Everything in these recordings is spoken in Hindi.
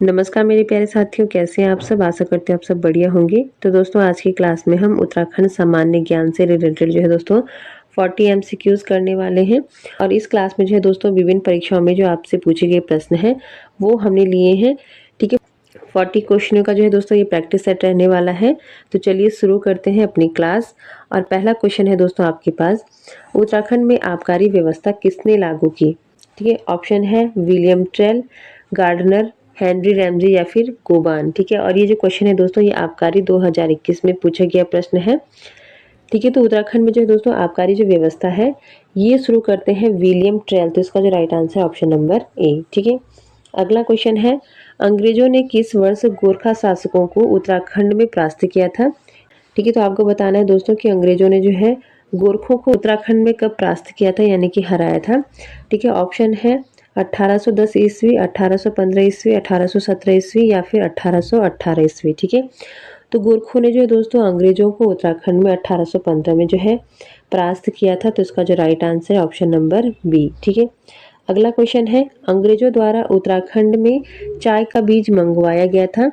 नमस्कार मेरे प्यारे साथियों, कैसे हैं आप सब? आशा करते हैं आप सब बढ़िया होंगे। तो दोस्तों आज की क्लास में हम उत्तराखंड सामान्य ज्ञान से रिलेटेड जो है दोस्तों 40 एमसीक्यूज करने वाले हैं। और इस क्लास में जो है दोस्तों विभिन्न परीक्षाओं में जो आपसे पूछे गए प्रश्न हैं वो हमने लिए हैं। ठीक है, 40 क्वेश्चनों का जो है दोस्तों ये प्रैक्टिस सेट रहने वाला है। तो चलिए शुरू करते हैं अपनी क्लास। और पहला क्वेश्चन है दोस्तों आपके पास, उत्तराखंड में आबकारी व्यवस्था किसने लागू की? ठीक है, ऑप्शन है William Tell, Gardner, Henry Ramsay या फिर गोबान। ठीक है, और ये जो क्वेश्चन है दोस्तों ये आबकारी 2021 में पूछा गया प्रश्न है। ठीक है, तो उत्तराखंड में जो है दोस्तों आबकारी जो व्यवस्था है ये शुरू करते हैं विलियम ट्रेल। तो इसका जो राइट आंसर है ऑप्शन नंबर ए। ठीक है, अगला क्वेश्चन है, अंग्रेजों ने किस वर्ष गोरखा शासकों को उत्तराखंड में परास्त किया था? ठीक है, तो आपको बताना है दोस्तों कि अंग्रेजों ने जो है गोरखों को उत्तराखंड में कब परास्त किया था, यानी कि हराया था। ठीक है, ऑप्शन है 1810 ईस्वी, 1815 ईस्वी, 1817 ईस्वी या फिर 1818 ईस्वी। ठीक है, तो गोरखों ने जो है दोस्तों अंग्रेजों को उत्तराखंड में 1815 में जो है परास्त किया था। तो इसका जो राइट आंसर है ऑप्शन नंबर बी। ठीक है, अगला क्वेश्चन है, अंग्रेजों द्वारा उत्तराखंड में चाय का बीज मंगवाया गया था।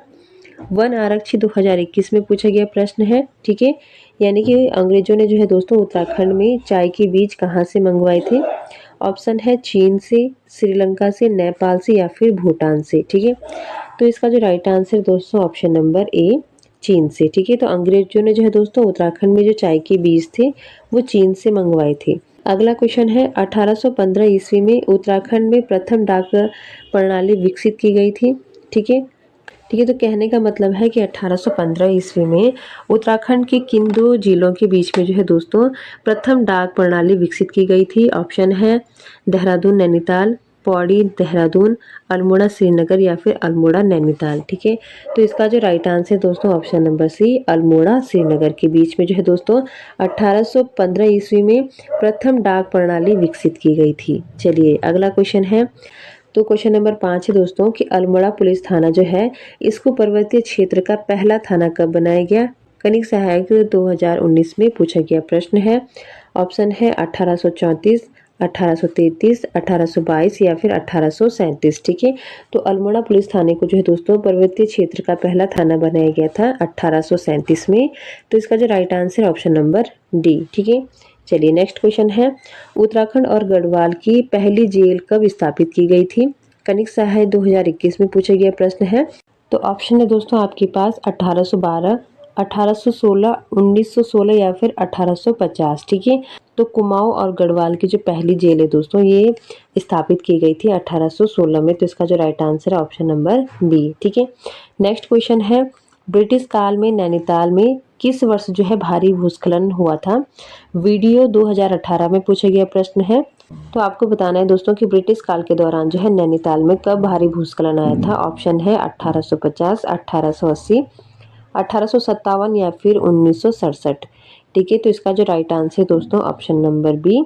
वन आरक्षी 2021 में पूछा गया प्रश्न है। ठीक है, यानी कि अंग्रेजों ने जो है दोस्तों उत्तराखंड में चाय के बीज कहाँ से मंगवाए थे? ऑप्शन है चीन से, श्रीलंका से, नेपाल से या फिर भूटान से। ठीक है, तो इसका जो राइट आंसर दोस्तों ऑप्शन नंबर ए, चीन से। ठीक है, तो अंग्रेजों ने जो है दोस्तों उत्तराखंड में जो चाय के बीज थे वो चीन से मंगवाए थे। अगला क्वेश्चन है, 1815 ईस्वी में उत्तराखंड में प्रथम डाक प्रणाली विकसित की गई थी। ठीक है, ठीक है, तो कहने का मतलब है कि 1815 ईस्वी में उत्तराखंड के किन दो जिलों के बीच में जो है दोस्तों प्रथम डाक प्रणाली विकसित की गई थी? ऑप्शन है देहरादून नैनीताल, पौड़ी देहरादून, अल्मोड़ा श्रीनगर या फिर अल्मोड़ा नैनीताल। ठीक है, तो इसका जो राइट आंसर दोस्तों option number C, Almora Srinagar के बीच में जो है दोस्तों 1815 ईस्वी में प्रथम डाक प्रणाली विकसित की गई थी। चलिए अगला क्वेश्चन है, तो क्वेश्चन नंबर 5 है दोस्तों कि अल्मोड़ा पुलिस थाना जो है इसको पर्वतीय क्षेत्र का पहला थाना कब बनाया गया? कनिक सहायक 2019 में पूछा गया प्रश्न है। ऑप्शन है 1834, 1833, 1822 या फिर 1837। ठीक है, तो अल्मोड़ा पुलिस थाने को जो है दोस्तों पर्वतीय क्षेत्र का पहला थाना बनाया गया था 1837 में। तो इसका जो right answer option number D. ठीक है, चलिए नेक्स्ट क्वेश्चन है, उत्तराखंड और गढ़वाल की पहली जेल कब स्थापित की गई थी? कनिक सहाय 2021 में पूछा गया प्रश्न है। तो ऑप्शन है दोस्तों आपके पास 1812, 1816, 1916 या फिर 1850। ठीक है, तो कुमाऊं और गढ़वाल की जो पहली जेल है दोस्तों ये स्थापित की गई थी 1816 में। तो इसका जो राइट आंसर है ऑप्शन नंबर बी। ठीक है, नेक्स्ट क्वेश्चन है, ब्रिटिश काल में नैनीताल में किस वर्ष जो है भारी भूस्खलन हुआ था? वीडियो 2018 में पूछा गया प्रश्न है। तो आपको बताना है दोस्तों कि ब्रिटिश काल के दौरान जो है नैनीताल में कब भारी भूस्खलन आया था? ऑप्शन है 1850, 1880, 1857 या फिर 1967। ठीक है, तो इसका जो राइट आंसर है दोस्तों ऑप्शन नंबर बी,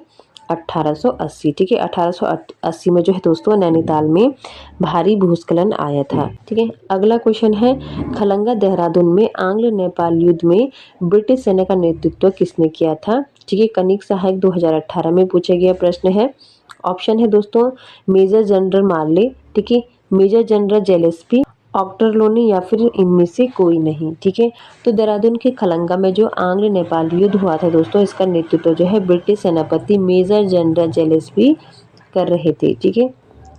1880। ठीक है, 1880 में जो है दोस्तों नैनीताल में भारी भूस्खलन आया था। ठीक है, अगला क्वेश्चन है, खलंगा देहरादून में आंग्ल नेपाल युद्ध में ब्रिटिश सेना का नेतृत्व किसने किया था? ठीक है, कनिक सहायक 2018 में पूछा गया प्रश्न है। ऑप्शन है दोस्तों मेजर जनरल मार्ले, ठीक है, मेजर जनरल जेलेस्पी, ऑक्टरलोनी या फिर इनमें से कोई नहीं। ठीक है, तो देहरादून के खलंगा में जो आंग्ल नेपाल युद्ध हुआ था दोस्तों इसका नेतृत्व जो है ब्रिटिश सेनापति मेजर जनरल जेलेस्पी कर रहे थे। ठीक है,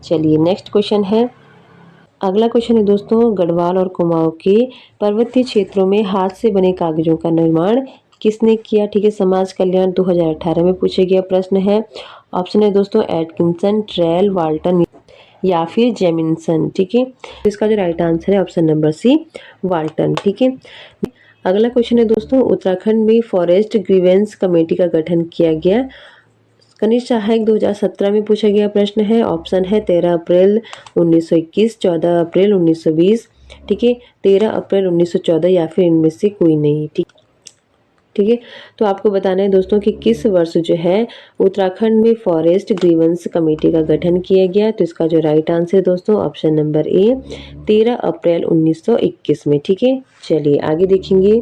चलिए नेक्स्ट क्वेश्चन है, अगला क्वेश्चन है दोस्तों, गढ़वाल और कुमाऊं के पर्वतीय क्षेत्रों में हाथ से बने कागजों का निर्माण किसने किया? ठीक है, समाज कल्याण 2018 में पूछा गया प्रश्न है। ऑप्शन है दोस्तों एटकिंसन, ट्रेल, वाल्टन या फिर जेमिनसन। ठीक है, इसका जो राइट आंसर है ऑप्शन नंबर सी, वाल्टन। ठीक है, अगला क्वेश्चन है दोस्तों, उत्तराखंड में फॉरेस्ट ग्रीवेंस कमेटी का गठन किया गया कनिष्ठ सहायक 2017 में पूछा गया प्रश्न है। ऑप्शन है 13 अप्रैल 1921, 14 अप्रैल 1920, ठीक है, 13 अप्रैल 1914 या फिर इनमें से कोई नहीं। ठीक है, तो आपको बताना है दोस्तों कि किस वर्ष जो है उत्तराखंड में फॉरेस्ट ग्रीवेंस कमेटी का गठन किया गया। तो इसका जो राइट आंसर है दोस्तों ऑप्शन नंबर ए, 13 अप्रैल 1921 में। ठीक है, चलिए आगे देखेंगे।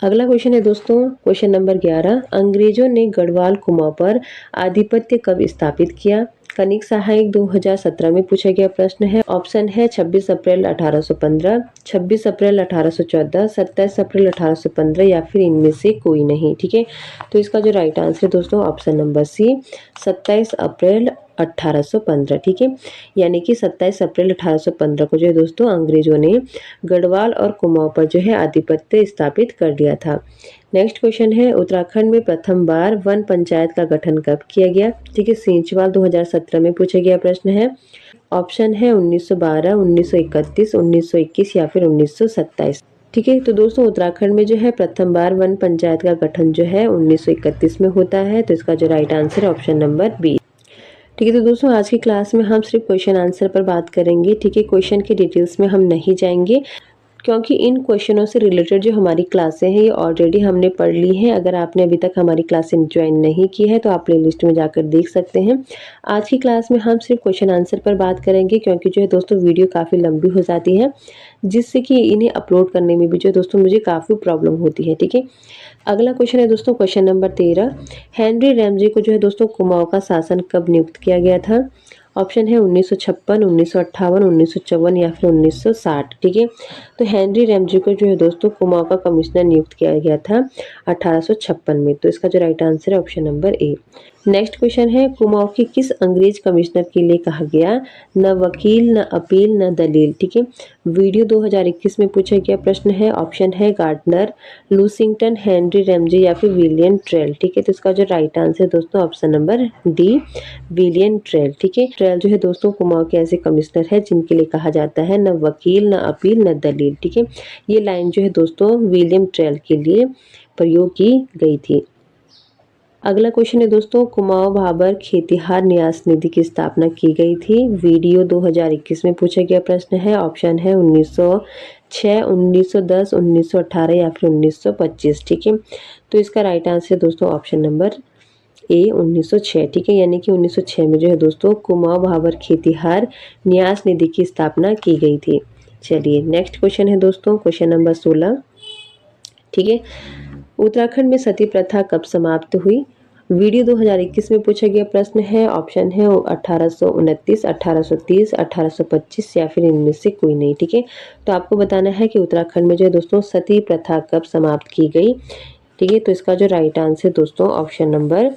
अगला क्वेश्चन है दोस्तों क्वेश्चन नंबर 11, अंग्रेजों ने गढ़वाल कुमाऊं पर आधिपत्य कब स्थापित किया? कनिक सहायक 2017 में पूछा गया प्रश्न है। ऑप्शन है 26 अप्रैल 1815, 26 अप्रैल 1814, 27 अप्रैल 1815 या फिर इनमें से कोई नहीं। ठीक है, तो इसका जो राइट आंसर है दोस्तों ऑप्शन नंबर सी 27 अप्रैल 1815। ठीक है, यानी कि 27 अप्रैल 1815 को जो है दोस्तों अंग्रेजों ने गढ़वाल और कुमाऊं पर जो है आधिपत्य स्थापित कर दिया था। नेक्स्ट क्वेश्चन है, उत्तराखंड में प्रथम बार वन पंचायत का गठन कब किया गया? ठीक है, सींचवाल 2017 में पूछा गया प्रश्न है। ऑप्शन है 1912, 1931, 1921 या फिर 1927। ठीक है, तो दोस्तों उत्तराखंड में जो है प्रथम बार वन पंचायत का गठन जो है 1931 में होता है। तो इसका जो राइट आंसर है ऑप्शन नंबर बी। ठीक है, तो दोस्तों आज की क्लास में हम सिर्फ क्वेश्चन आंसर पर बात करेंगे। ठीक है, क्वेश्चन के डिटेल्स में हम नहीं जाएंगे, क्योंकि इन क्वेश्चनों से रिलेटेड जो हमारी क्लासें हैं ये ऑलरेडी हमने पढ़ ली हैं। अगर आपने अभी तक हमारी क्लासें ज्वाइन नहीं की है तो आप प्लेलिस्ट में जाकर देख सकते हैं। आज की क्लास में हम सिर्फ क्वेश्चन आंसर पर बात करेंगे, क्योंकि जो है दोस्तों वीडियो काफ़ी लंबी हो जाती है, जिससे कि इन्हें अपलोड करने में भी जो है दोस्तों मुझे काफ़ी प्रॉब्लम होती है। ठीक है, अगला क्वेश्चन है दोस्तों क्वेश्चन नंबर 13। हेनरी रैमजे को जो है दोस्तों कुमाऊं का शासन कब नियुक्त किया गया था? ऑप्शन है 1956, 1958, 1954 या फिर 1960। ठीक है, तो हेनरी रैमजे को जो है दोस्तों कुमाऊं का कमिश्नर नियुक्त किया गया था 1856 में। तो इसका जो राइट आंसर है option number A. Next question है, कुमाऊं के किस अंग्रेज कमिश्नर के लिए कहा गया न वकील, न अपील, न दलील? ठीक है, वीडियो 2021 में पूछा गया प्रश्न है। ऑप्शन है गार्डनर, लूसिंगटन, हेनरी रैमजे या फिर विलियम ट्रेल। ठीक है, तो इसका जो राइट आंसर है दोस्तों option number D, William trail. ठीक है, ट्रेल जो है दोस्तों कुमाऊं के ऐसे कमिश्नर है जिनके लिए कहा जाता है न वकील, न अपील, न दलील। ठीक है, ये लाइन जो है दोस्तों विलियम ट्रेल के लिए प्रयोग की गई थी। अगला क्वेश्चन है दोस्तों, कुमाऊं भाबर खेतिहार न्यास निधि की स्थापना की गई थी। वीडियो 2021 में पूछा गया प्रश्न है। ऑप्शन है 1906, 1910, 1918 या फिर 1925। ठीक है, तो इसका राइट आंसर है दोस्तों ऑप्शन नंबर ए 1906। ठीक है, यानी कि 1906 में जो है दोस्तों कुमाऊं भाबर खेतिहार न्यास निधि की स्थापना की गई थी। चलिए नेक्स्ट क्वेश्चन है दोस्तों क्वेश्चन नंबर 16। ठीक है, उत्तराखंड में सती प्रथा कब समाप्त हुई? वीडियो 2021 में पूछा गया प्रश्न है। ऑप्शन है 1829, 1830, 1825 या फिर इनमें से कोई नहीं। ठीक है, तो आपको बताना है कि उत्तराखंड में जो है दोस्तों सती प्रथा कब समाप्त की गई। ठीक है, तो इसका जो राइट आंसर दोस्तों ऑप्शन नंबर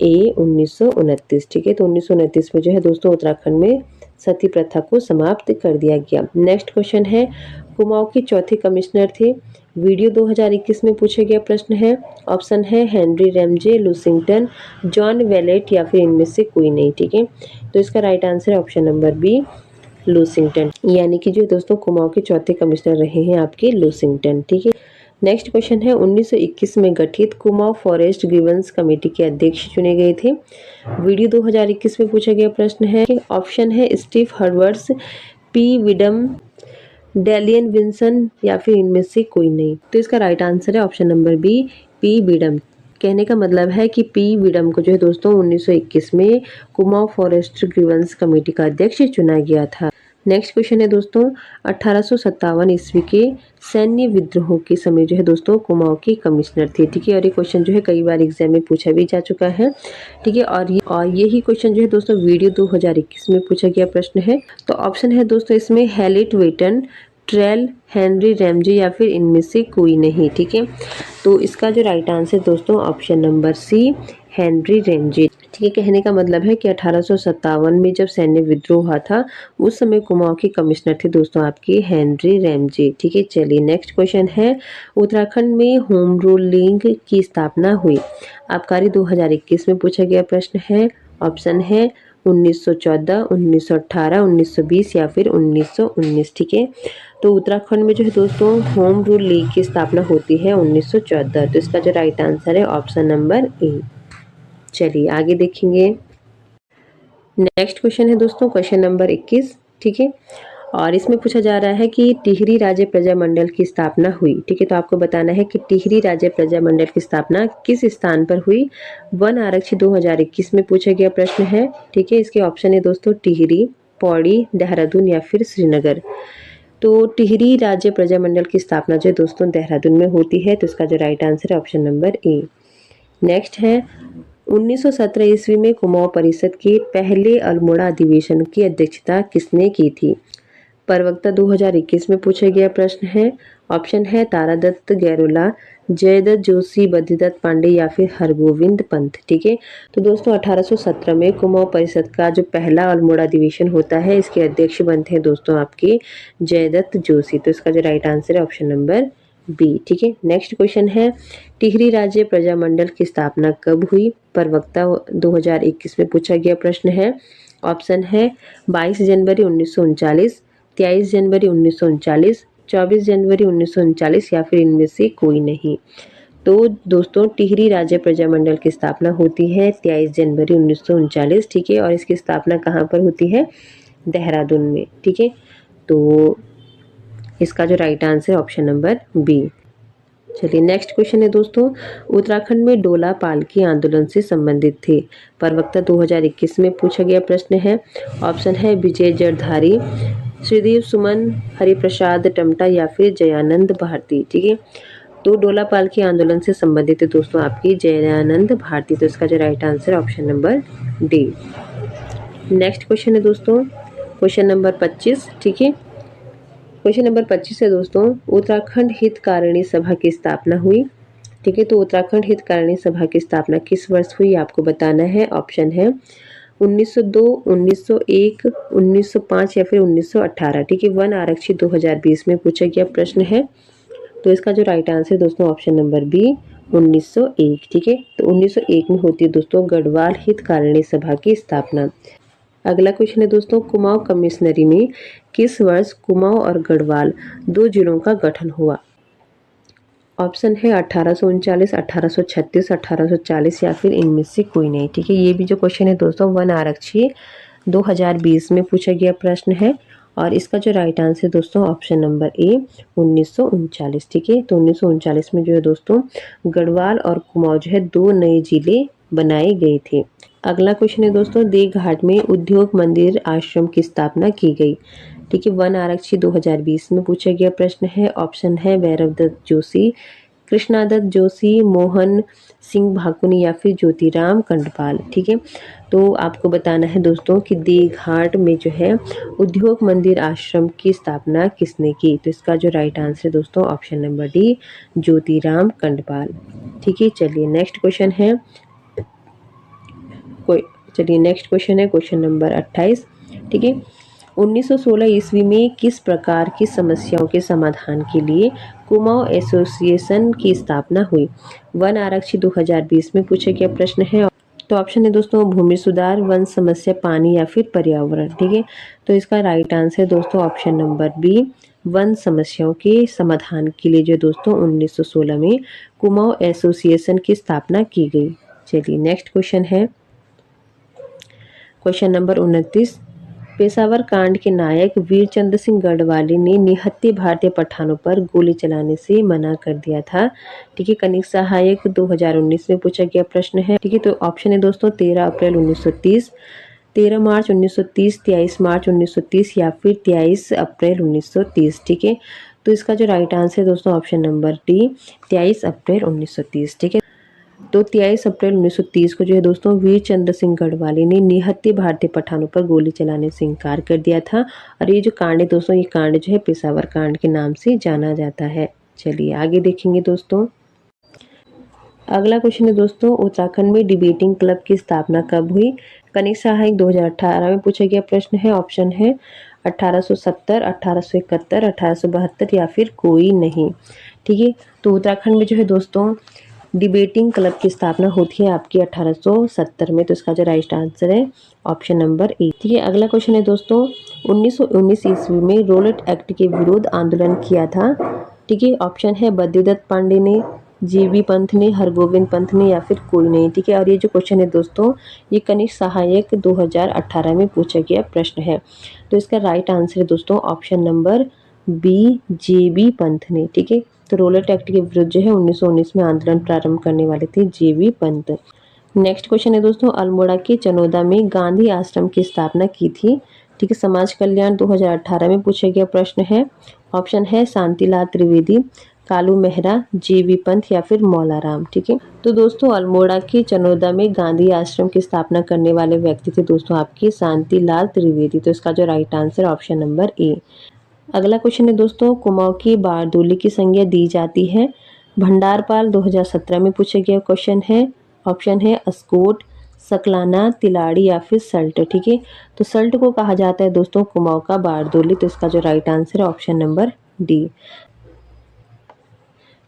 ए 1929। ठीक है, तो 1929 में जो है दोस्तों उत्तराखंड में सती प्रथा को समाप्त कर दिया गया। नेक्स्ट क्वेश्चन है, कुमाऊं के चौथे कमिश्नर थे। वीडियो 2021 में पूछा गया प्रश्न है। ऑप्शन है Henry Ramsay, Lushington, John wallet या फिर इनमें से कोई नहीं। ठीक है, तो इसका राइट आंसर है ऑप्शन नंबर बी, लूसिंगटन, यानी कि जो दोस्तों कुमाऊं के चौथे कमिश्नर रहे हैं आपके लूसिंगटन। ठीक है, नेक्स्ट क्वेश्चन है, 1921 में गठित कुमाऊं फॉरेस्ट ग्रीवेंस कमेटी के अध्यक्ष चुने गए थे। वीडियो 2021 में पूछा गया प्रश्न है। ऑप्शन है स्टीव हर्वर्ड्स, पी विडम, डेलियन विंसन या फिर इनमें से कोई नहीं। तो इसका राइट आंसर है ऑप्शन नंबर बी, पी विडम। कहने का मतलब है कि पी विडम को जो है दोस्तों 1921 में कुमाऊं फॉरेस्ट ग्रीवेंस कमेटी का अध्यक्ष चुना गया था। नेक्स्ट क्वेश्चन है दोस्तों, 1857 ईस्वी के सैन्य विद्रोह के समय जो है दोस्तों कुमाऊं के कमिश्नर थे। ठीक है, और ये क्वेश्चन जो है कई बार एग्जाम में पूछा भी जा चुका है। ठीक है, और यही क्वेश्चन जो है दोस्तों वीडियो 2021 में पूछा गया प्रश्न है। तो ऑप्शन है दोस्तों इसमें हैलेट वेटन, ट्रेल, हेनरी रैमजे या फिर इनमें से कोई नहीं। ठीक है, तो इसका जो राइट आंसर दोस्तों option number C, Henry Ramsay. ठीक है, कहने का मतलब है कि 1857 में जब सैन्य विद्रोह हुआ था उस समय कुमाऊं के कमिश्नर थे दोस्तों आपके हेनरी रैमजे। ठीक है, चलिए नेक्स्ट क्वेश्चन है, उत्तराखंड में होम रूलिंग की स्थापना हुई। आबकारी 2021 में पूछा गया प्रश्न है। ऑप्शन है 1914, 1918, 1920 या फिर 1919। ठीक है, तो उत्तराखंड में जो है दोस्तों होम रूल लीग की स्थापना होती है 1914। तो इसका जो राइट आंसर है ऑप्शन नंबर ए। चलिए आगे देखेंगे। नेक्स्ट क्वेश्चन है दोस्तों क्वेश्चन नंबर 21। ठीक है, और इसमें पूछा जा रहा है कि टिहरी राज्य प्रजामंडल की स्थापना हुई। ठीक है, तो आपको बताना है कि टिहरी राज्य प्रजामंडल की स्थापना किस स्थान पर हुई। वन आरक्षी 2021 में पूछा गया प्रश्न है। ठीक है, इसके ऑप्शन है दोस्तों टिहरी, पौड़ी, देहरादून या फिर श्रीनगर। तो टिहरी राज्य प्रजामंडल की स्थापना जो दोस्तों देहरादून में होती है। तो इसका जो राइट आंसर है ऑप्शन नंबर ए। नेक्स्ट है, 1917 ईस्वी में कुमाऊं परिषद के पहले अल्मोड़ा अधिवेशन की अध्यक्षता किसने की थी? प्रवक्ता 2021 में पूछा गया प्रश्न है। ऑप्शन है तारादत्त गैरोला, जयदत्त जोशी, बद्रीदत्त पांडे या फिर हरगोविंद पंत। ठीक है, तो दोस्तों 1817 में कुमाऊं परिषद का जो पहला अल्मोड़ा अधिवेशन होता है, इसके अध्यक्ष बनते हैं दोस्तों आपके जयदत्त जोशी। तो इसका जो राइट आंसर है ऑप्शन नंबर बी। ठीक है, नेक्स्ट क्वेश्चन है टिहरी राज्य प्रजामंडल की स्थापना कब हुई? प्रवक्ता 2021 में पूछा गया प्रश्न है। ऑप्शन है 22 जनवरी 1939, 23 जनवरी 1939, 24 जनवरी 1939 या फिर इनमें से कोई नहीं। तो दोस्तों टिहरी राज्य प्रजामंडल की स्थापना होती है 23 जनवरी 1939। ठीक है, और इसकी स्थापना कहाँ पर होती है? देहरादून में। ठीक है, तो इसका जो राइट आंसर है ऑप्शन नंबर बी। चलिए नेक्स्ट क्वेश्चन है दोस्तों, उत्तराखंड में डोला पालकी आंदोलन से संबंधित थे। प्रवक्ता 2021 में पूछा गया प्रश्न है। ऑप्शन है विजय जरधारी, श्रीदेव सुमन, हरिप्रसाद टमटा या फिर जयानंद भारती। ठीक है, तो डोला पालकी आंदोलन से संबंधित है दोस्तों आपकी जयानंद भारती। तो इसका जो right answer option number D. Next question है दोस्तों, क्वेश्चन नंबर 25। ठीक है, क्वेश्चन नंबर 25 है दोस्तों, उत्तराखंड हितकारिणी सभा की स्थापना हुई। ठीक है, तो उत्तराखंड हितकारिणी सभा की स्थापना किस वर्ष हुई आपको बताना है। ऑप्शन है 1902, 1901, 1905 या फिर 1918। ठीक है, वन आरक्षी 2020 में पूछा गया प्रश्न है। तो इसका जो राइट आंसर है दोस्तों ऑप्शन नंबर बी 1901। ठीक है, तो 1901 में होती है दोस्तों गढ़वाल हितकारिणी सभा की स्थापना। अगला क्वेश्चन है दोस्तों, कुमाऊं कमिश्नरी में किस वर्ष कुमाऊं और गढ़वाल दो जिलों का गठन हुआ? ऑप्शन है 1839, 1836, 1840 या फिर इनमें से कोई नहीं। ठीक है, ये भी जो क्वेश्चन है दोस्तों वन आरक्षी 2020 में पूछा गया प्रश्न है और इसका जो राइट आंसर है दोस्तों ऑप्शन नंबर ए 1939। ठीक है, तो 1939 में जो है दोस्तों गढ़वाल और कुमाऊं जो है दो नए जिले बनाए गए थे। अगला क्वेश्चन है दोस्तों, देवघाट में उद्योग मंदिर आश्रम की स्थापना की गई। ठीक है, वन आरक्षी 2020 में पूछा गया प्रश्न है। ऑप्शन है भैरवदत्त जोशी, कृष्णादत्त जोशी, मोहन सिंह भाकुनी या फिर ज्योतिराम कंडपाल। ठीक है, तो आपको बताना है दोस्तों कि देवघाट में जो है उद्योग मंदिर आश्रम की स्थापना किसने की? तो इसका जो राइट आंसर है दोस्तों option number D Jyotiram Kandpal. ठीक है, चलिए नेक्स्ट क्वेश्चन है नेक्स्ट क्वेश्चन है क्वेश्चन नंबर 28। ठीक है, 1916 ईस्वी में किस प्रकार की समस्याओं के समाधान के लिए कुमाऊं एसोसिएशन की स्थापना हुई? वन आरक्षी 2020 में पूछा गया प्रश्न है। तो ऑप्शन है दोस्तों भूमि सुधार, वन समस्या, पानी या फिर पर्यावरण। ठीक है, तो इसका राइट आंसर है दोस्तों ऑप्शन नंबर बी वन समस्याओं के समाधान के लिए जो दोस्तों 1916 में कुमाऊं एसोसिएशन की स्थापना की गई। चलिए नेक्स्ट क्वेश्चन है क्वेश्चन नंबर 29। पेशावर कांड के नायक वीरचंद्र सिंह गढ़वाली ने निहत्थे भारतीय पठानों पर गोली चलाने से मना कर दिया था। ठीक है, कनिष्ठ सहायक 2019 में पूछा गया प्रश्न है। ठीक है, तो ऑप्शन है दोस्तों 13 अप्रैल 1930, 13 मार्च 1930, 23 मार्च 1930 या फिर 23 अप्रैल 1930। ठीक है, तो इसका जो राइट आंसर है दोस्तों ऑप्शन नंबर डी 23 अप्रैल 1930। ठीक है, तो 23 अप्रैल 1930 को जो है दोस्तों वीरचंद्र सिंह गढ़वाली ने निहत्थे भारतीय पठानों पर गोली चलाने से इनकार कर दिया था। और ये जो कांड है दोस्तों, ये कांड जो है पेशावर कांड के नाम से जाना जाता है। चलिए आगे देखेंगे दोस्तों। अगला क्वेश्चन है दोस्तों, उत्तराखंड में डिबेटिंग क्लब की स्थापना कब हुई? कनिष्ठ सहायक 2018 में पूछा गया प्रश्न है। ऑप्शन है 1870, 1871, 1872 या फिर कोई नहीं। ठीक है, तो उत्तराखंड में जो है दोस्तों डिबेटिंग क्लब की स्थापना होती है आपकी 1870 में। तो इसका जो राइट आंसर है ऑप्शन नंबर ए। ठीक है, अगला क्वेश्चन है दोस्तों, 1919 ईस्वी में रोलेट एक्ट के विरोध आंदोलन किया था। ठीक है, ऑप्शन है बद्रीदत्त पांडे ने, जीबी पंत ने, हरगोविंद पंत ने या फिर कोई नहीं। ठीक है, और ये जो क्वेश्चन है दोस्तों ये कनिष्ठ सहायक 2018 में पूछा गया प्रश्न है। तो इसका राइट आंसर है दोस्तों ऑप्शन नंबर बी जेबी पंत ने। ठीक है, तो रोलेट एक्ट के विरुद्ध जो है 1919 में आंदोलन प्रारंभ करने वाले थे जेबी पंत। नेक्स्ट क्वेश्चन है दोस्तों, अल्मोड़ा के चनौदा में गांधी आश्रम की स्थापना की थी। ठीक है, समाज कल्याण 2018 में पूछा गया प्रश्न है। ऑप्शन है शांतिलाल त्रिवेदी, कालू मेहरा, जीवी पंत या फिर मौलाराम। ठीक है, तो दोस्तों अल्मोड़ा के चनोदा में गांधी आश्रम की स्थापना करने वाले व्यक्ति थे दोस्तों आपके शांतिलाल त्रिवेदी। तो इसका जो right answer option number A. अगला क्वेश्चन है दोस्तों, कुमाऊं की बारदोली की संज्ञा दी जाती है। भंडारपाल 2017 में पूछा गया क्वेश्चन है। ऑप्शन है अस्कोट, सकलाना, तिलाड़ी या फिर सल्ट। ठीक है, तो सल्ट को कहा जाता है दोस्तों कुमाऊं का बारदोली। तो इसका जो राइट आंसर है ऑप्शन नंबर डी।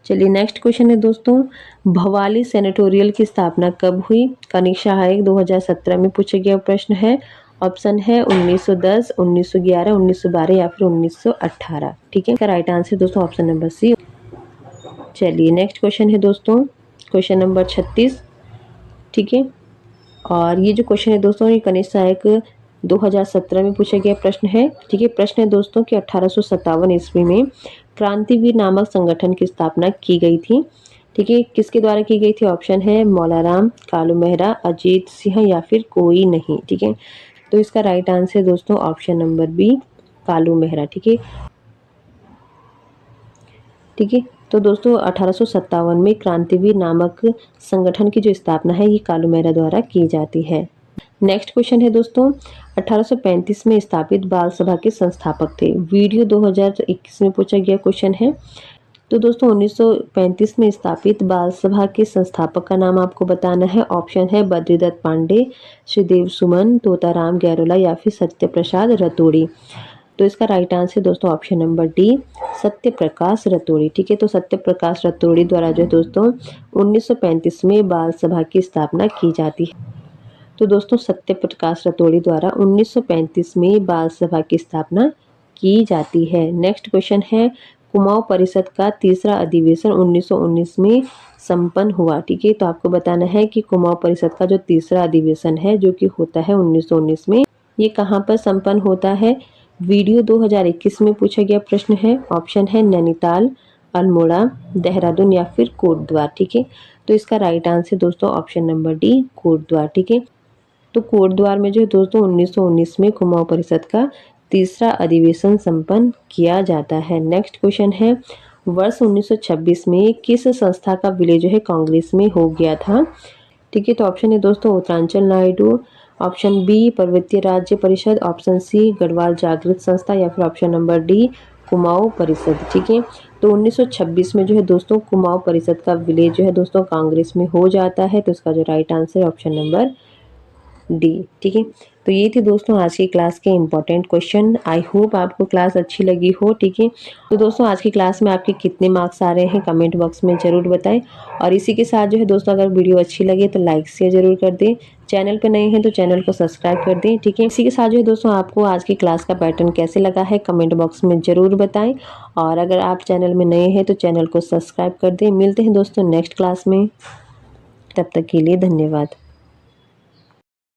चलिए नेक्स्ट क्वेश्चन है दोस्तों, भवाली सेनेटोरियल की स्थापना कब हुई? कनिष्ठा आयोग 2017 में पूछा गया प्रश्न है। ऑप्शन है 1910, 1911, 1912 या फिर 1918। ठीक है, इसका राइट आंसर दोस्तों ऑप्शन नंबर सी। चलिए नेक्स्ट क्वेश्चन है दोस्तों, क्वेश्चन नंबर 36। ठीक है, और ये जो क्वेश्चन है दोस्तों ये कनिष्ठ सहायक 2017 में पूछा गया प्रश्न है। ठीक है, प्रश्न है दोस्तों कि 1857 ईस्वी में क्रांतिवीर नामक संगठन की स्थापना की गई थी। ठीक है, किसके द्वारा की गई थी? ऑप्शन है मौलाराम, कालू मेहरा, अजीत सिंह या फिर कोई नहीं। ठीक है, तो इसका राइट आंसर दोस्तों option number B, Kalu Mehra. ठीक है, ठीक है, तो दोस्तों 1857 में क्रांतिवीर नामक संगठन की जो स्थापना है ये कालू मेहरा द्वारा की जाती है। नेक्स्ट क्वेश्चन है दोस्तों, 1835 में स्थापित बाल सभा के संस्थापक थे। वीडियो 2021 में पूछा गया क्वेश्चन है। तो दोस्तों 1935 में स्थापित बाल सभा के संस्थापक का नाम आपको बताना है। ऑप्शन है बद्रीदत्त पांडे, श्रीदेव सुमन, तोताराम गैरोला या फिर सत्य प्रसाद रतोड़ी। तो इसका राइट आंसर दोस्तों option number D, Satya Prakash रतोड़ी। ठीक है, तो सत्य प्रकाश रतोड़ी द्वारा जो दोस्तों 1935 में बाल सभा की स्थापना की जाती है। तो दोस्तों सत्य प्रकाश रतोड़ी द्वारा 1935 में बाल सभा की स्थापना की जाती है। नेक्स्ट क्वेश्चन है, कुमाऊं परिषद का तीसरा अधिवेशन 1919 में संपन्न हुआ। ठीक है, तो आपको बताना है कि कुमाऊं परिषद का जो तीसरा अधिवेशन है जो कि होता है 1919 में, ये कहाँ पर संपन्न होता है? वीडियो 2021 में पूछा गया प्रश्न है। ऑप्शन है नैनीताल, अल्मोड़ा, देहरादून या फिर कोटद्वार। ठीक है, तो इसका राइट आंसर दोस्तों ऑप्शन नंबर डी, कोटद्वार। ठीक है, तो कोटद्वार में जो दोस्तों 1919 में कुमाऊं परिषद का तीसरा अधिवेशन संपन्न किया जाता है। नेक्स्ट क्वेश्चन है, वर्ष 1926 में किस संस्था का विलय जो है कांग्रेस में हो गया था? ठीक है, तो ऑप्शन है दोस्तों उत्तरांचल नायडू, ऑप्शन बी पर्वतीय राज्य परिषद, ऑप्शन सी गढ़वाल जागृत संस्था या फिर ऑप्शन नंबर डी कुमाऊं परिषद। ठीक है, तो 1926 में जो है दोस्तों कुमाऊं परिषद का विलय जो है दोस्तों कांग्रेस में हो जाता है। तो इसका जो right answer option number D. ठीक है, तो ये थे दोस्तों आज की क्लास के इंपॉर्टेंट क्वेश्चन। आई होप आपको क्लास अच्छी लगी हो। ठीक है, तो दोस्तों आज की क्लास में आपके कितने मार्क्स आ रहे हैं कमेंट बॉक्स में ज़रूर बताएं। और इसी के साथ जो है दोस्तों अगर वीडियो अच्छी लगे तो लाइक शेयर ज़रूर कर दें। चैनल पर नए हैं तो चैनल को सब्सक्राइब कर दें। ठीक है, इसी के साथ जो है दोस्तों आपको आज की क्लास का पैटर्न कैसे लगा है कमेंट बॉक्स में ज़रूर बताएं। और अगर आप चैनल में नए हैं तो चैनल को सब्सक्राइब कर दें। मिलते हैं दोस्तों नेक्स्ट क्लास में, तब तक के लिए धन्यवाद।